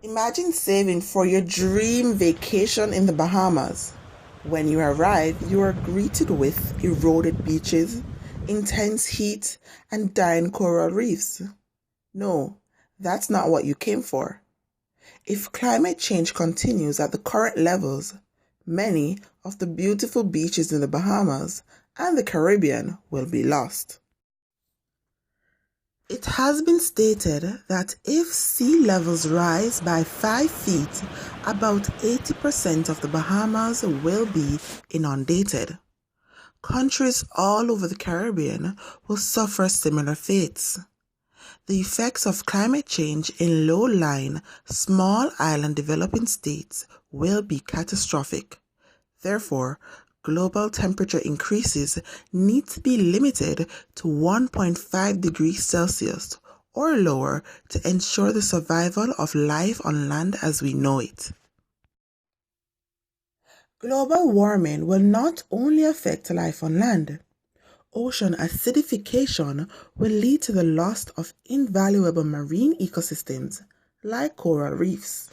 Imagine saving for your dream vacation in the Bahamas. When you arrive, you are greeted with eroded beaches, intense heat, and dying coral reefs. No, that's not what you came for. If climate change continues at the current levels, many of the beautiful beaches in the Bahamas and the Caribbean will be lost. It has been stated that if sea levels rise by 5 feet, about 80% of the Bahamas will be inundated. Countries all over the Caribbean will suffer similar fates. The effects of climate change in low-lying, small island developing states will be catastrophic. Therefore, global temperature increases need to be limited to 1.5 degrees Celsius or lower to ensure the survival of life on land as we know it. Global warming will not only affect life on land. Ocean acidification will lead to the loss of invaluable marine ecosystems like coral reefs.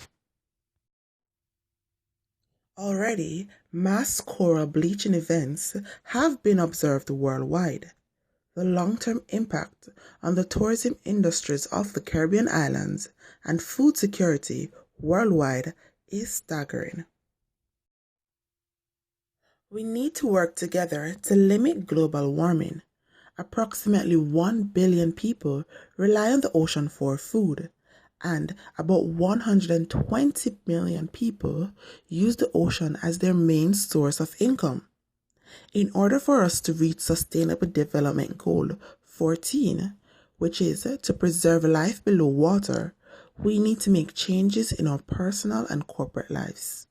Already, mass coral bleaching events have been observed worldwide. The long-term impact on the tourism industries of the Caribbean islands and food security worldwide is staggering. We need to work together to limit global warming. Approximately 1 billion people rely on the ocean for food, and about 120 million people use the ocean as their main source of income. In order for us to reach Sustainable Development Goal 14, which is to preserve life below water, we need to make changes in our personal and corporate lives.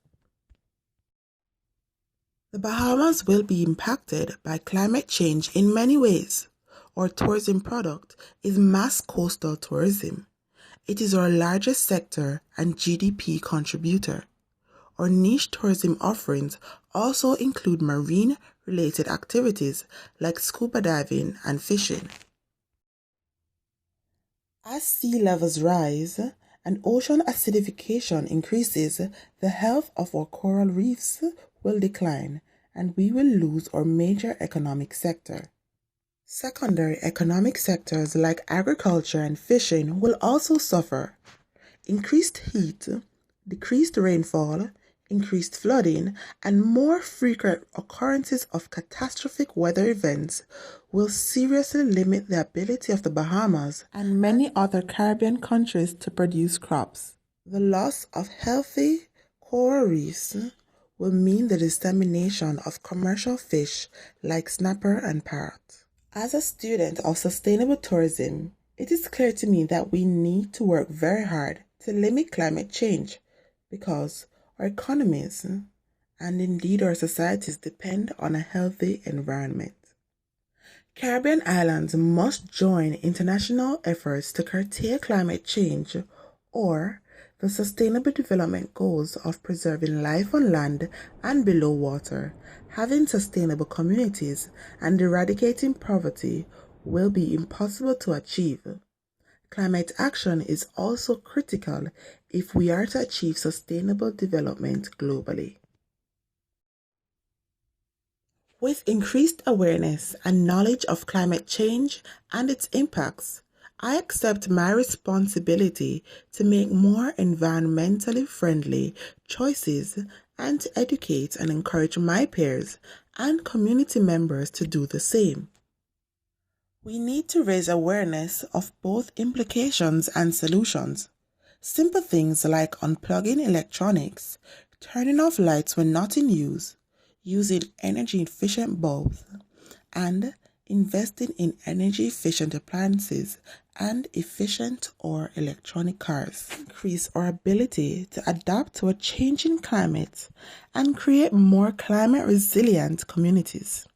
The Bahamas will be impacted by climate change in many ways. Our tourism product is mass coastal tourism. It is our largest sector and GDP contributor. Our niche tourism offerings also include marine-related activities like scuba diving and fishing. As sea levels rise and ocean acidification increases, the health of our coral reefs will decline and we will lose our major economic sector. Secondary economic sectors like agriculture and fishing will also suffer. Increased heat, decreased rainfall, increased flooding, and more frequent occurrences of catastrophic weather events will seriously limit the ability of the Bahamas and many other Caribbean countries to produce crops. The loss of healthy coral reefs will mean the dissemination of commercial fish like snapper and parrot. As a student of sustainable tourism, it is clear to me that we need to work very hard to limit climate change because our economies and indeed our societies depend on a healthy environment. Caribbean islands must join international efforts to curtail climate change or the Sustainable Development Goals of preserving life on land and below water, having sustainable communities, and eradicating poverty will be impossible to achieve. Climate action is also critical if we are to achieve sustainable development globally. With increased awareness and knowledge of climate change and its impacts, I accept my responsibility to make more environmentally friendly choices and to educate and encourage my peers and community members to do the same. We need to raise awareness of both implications and solutions. Simple things like unplugging electronics, turning off lights when not in use, using energy-efficient bulbs, and investing in energy-efficient appliances and efficient or electronic cars increase our ability to adapt to a changing climate and create more climate-resilient communities.